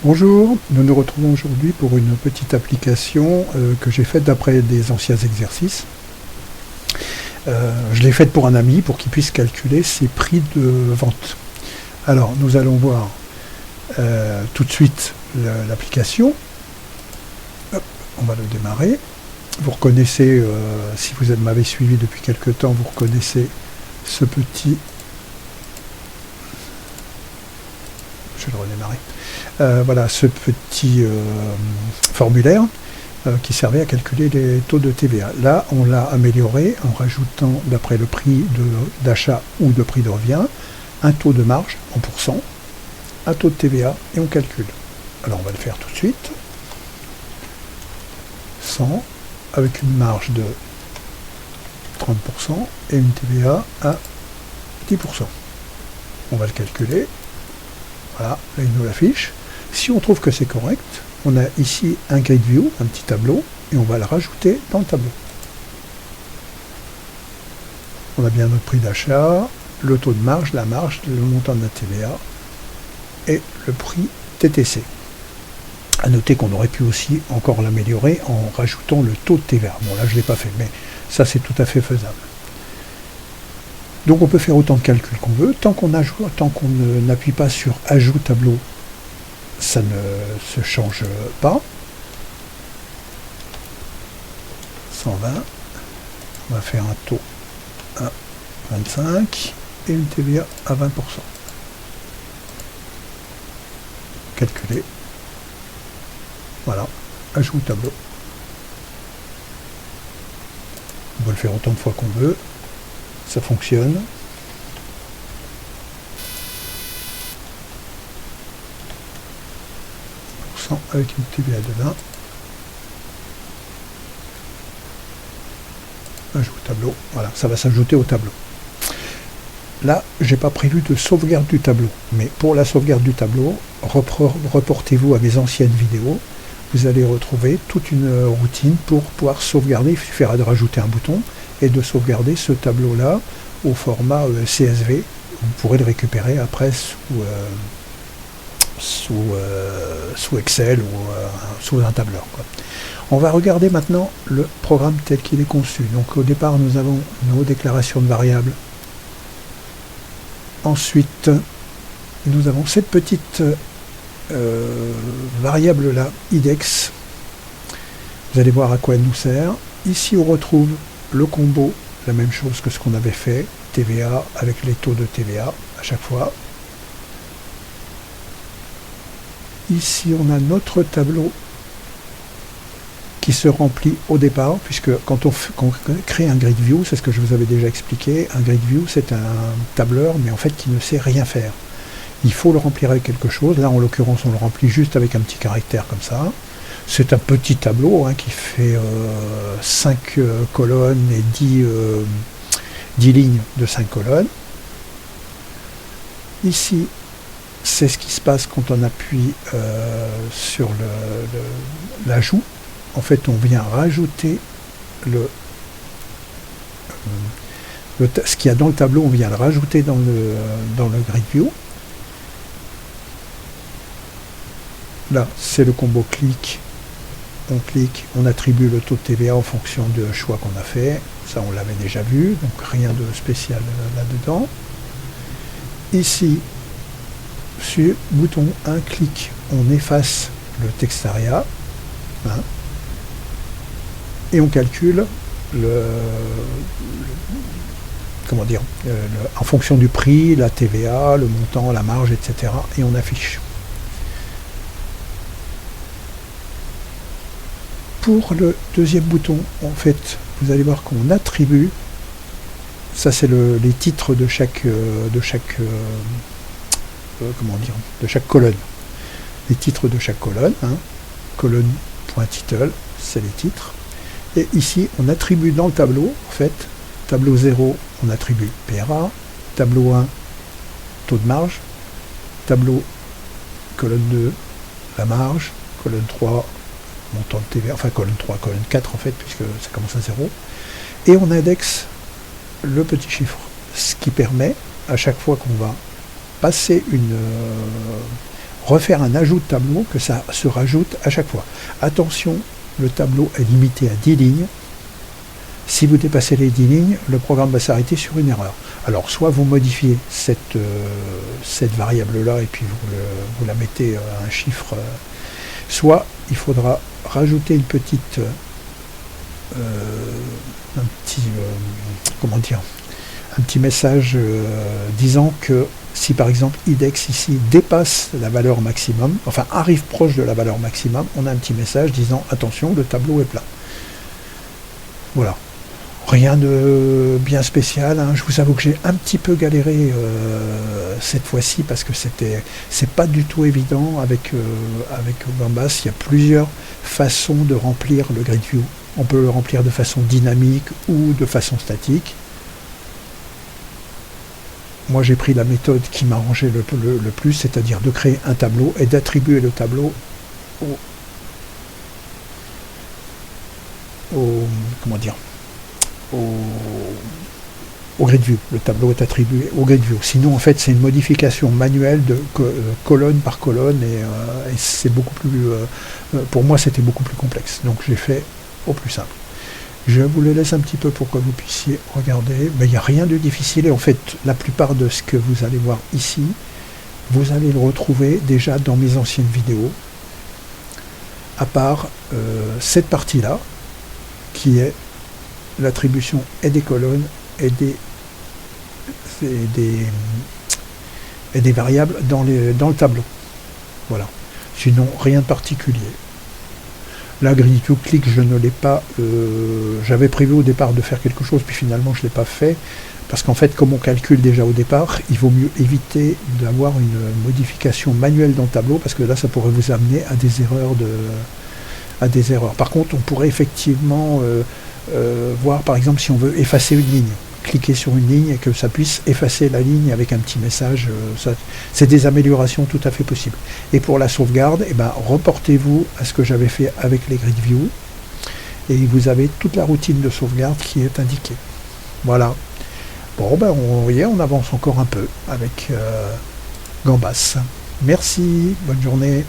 Bonjour, nous nous retrouvons aujourd'hui pour une petite application que j'ai faite d'après des anciens exercices. Je l'ai faite pour un ami pour qu'il puisse calculer ses prix de vente. Alors nous allons voir tout de suite l'application. On va le démarrer. Vous reconnaissez, si vous m'avez suivi depuis quelque temps, vous reconnaissez ce petit... Je vais le redémarrer. Voilà ce petit formulaire qui servait à calculer les taux de TVA. Là, on l'a amélioré en rajoutant, d'après le prix d'achat ou de prix de revient, un taux de marge en pourcent, un taux de TVA et on calcule. Alors, on va le faire tout de suite. 100 avec une marge de 30% et une TVA à 10%. On va le calculer. Voilà, là il nous l'affiche. Si on trouve que c'est correct, on a ici un grid view, un petit tableau, et on va le rajouter dans le tableau. On a bien notre prix d'achat, le taux de marge, le montant de la TVA et le prix TTC. À noter qu'on aurait pu aussi encore l'améliorer en rajoutant le taux de TVA. Bon là je ne l'ai pas fait, mais ça c'est tout à fait faisable. Donc on peut faire autant de calculs qu'on veut, tant qu'on n'appuie pas sur ajout tableau, ça ne se change pas. 120, on va faire un taux à 25 et une TVA à 20%. Calculer. Voilà, ajout tableau. On peut le faire autant de fois qu'on veut. Ça fonctionne. Avec une TVA de 20. Ajout au tableau. Voilà, ça va s'ajouter au tableau. Là, j'ai pas prévu de sauvegarde du tableau. Mais pour la sauvegarde du tableau, reportez-vous à mes anciennes vidéos. Vous allez retrouver toute une routine pour pouvoir sauvegarder. Il suffira de rajouter un bouton et de sauvegarder ce tableau-là au format CSV. Vous pourrez le récupérer après sous Excel ou sous un tableur, quoi. On va regarder maintenant le programme tel qu'il est conçu. Donc au départ, nous avons nos déclarations de variables. Ensuite, nous avons cette petite variable-là, IDEX. Vous allez voir à quoi elle nous sert. Ici, on retrouve le combo, la même chose que ce qu'on avait fait, TVA avec les taux de TVA à chaque fois. Ici, on a notre tableau qui se remplit au départ, puisque quand on crée un grid view, c'est ce que je vous avais déjà expliqué, un grid view, c'est un tableur, mais en fait qui ne sait rien faire. Il faut le remplir avec quelque chose. Là, en l'occurrence, on le remplit juste avec un petit caractère comme ça. C'est un petit tableau qui fait 5 colonnes et 10 lignes de 5 colonnes. Ici, c'est ce qui se passe quand on appuie sur l'ajout. En fait, on vient rajouter ce qu'il y a dans le tableau, on vient le rajouter dans le grid view. Là, c'est le combo clic. On clique, on attribue le taux de TVA en fonction du choix qu'on a fait. Ça, on l'avait déjà vu, donc rien de spécial là-dedans. Ici, sur bouton 1 clic, on efface le textariat et on calcule en fonction du prix, la TVA, le montant, la marge, etc. et on affiche. Pour le deuxième bouton, en fait, vous allez voir qu'on attribue, ça c'est les titres de chaque colonne. Les titres de chaque colonne, colonne.title, c'est les titres. Et ici, on attribue dans le tableau, en fait, tableau 0, on attribue PRA, tableau 1, taux de marge, tableau colonne 2, la marge, colonne 3, montant de TVA, enfin colonne 3, colonne 4 en fait, puisque ça commence à 0. Et on indexe le petit chiffre, ce qui permet, à chaque fois qu'on va passer refaire un ajout de tableau, que ça se rajoute à chaque fois. Attention, le tableau est limité à 10 lignes. Si vous dépassez les 10 lignes, le programme va s'arrêter sur une erreur. Alors, soit vous modifiez cette variable-là et puis vous la mettez à un chiffre, soit il faudra rajouter une petite, un petit message disant que si par exemple IDEX ici dépasse la valeur maximum, enfin arrive proche de la valeur maximum, on a un petit message disant attention, le tableau est plein. Voilà. Rien de bien spécial, hein. Je vous avoue que j'ai un petit peu galéré cette fois-ci parce que c'est pas du tout évident avec Gambas. Il y a plusieurs façons de remplir le grid view. On peut le remplir de façon dynamique ou de façon statique. Moi j'ai pris la méthode qui m'arrangeait le plus, c'est-à-dire de créer un tableau et d'attribuer le tableau au grid view. Le tableau est attribué au grid view. Sinon, en fait, c'est une modification manuelle de colonne par colonne et c'est beaucoup plus. Pour moi, c'était beaucoup plus complexe. Donc, j'ai fait au plus simple. Je vous le laisse un petit peu pour que vous puissiez regarder. Mais il n'y a rien de difficile. Et en fait, la plupart de ce que vous allez voir ici, vous allez le retrouver déjà dans mes anciennes vidéos. À part cette partie-là, qui est l'attribution et des colonnes et des variables dans le tableau. Voilà. Sinon, rien de particulier. La grille to click, je ne l'ai pas. J'avais prévu au départ de faire quelque chose, puis finalement je ne l'ai pas fait. Parce qu'en fait, comme on calcule déjà au départ, il vaut mieux éviter d'avoir une modification manuelle dans le tableau, parce que là, ça pourrait vous amener à des erreurs. Par contre, on pourrait effectivement voir, par exemple, si on veut effacer une ligne. Cliquer sur une ligne et que ça puisse effacer la ligne avec un petit message. C'est des améliorations tout à fait possibles. Et pour la sauvegarde, reportez-vous à ce que j'avais fait avec les grid view. Et vous avez toute la routine de sauvegarde qui est indiquée. Voilà. Bon, vous voyez, on avance encore un peu avec Gambas. Merci, bonne journée.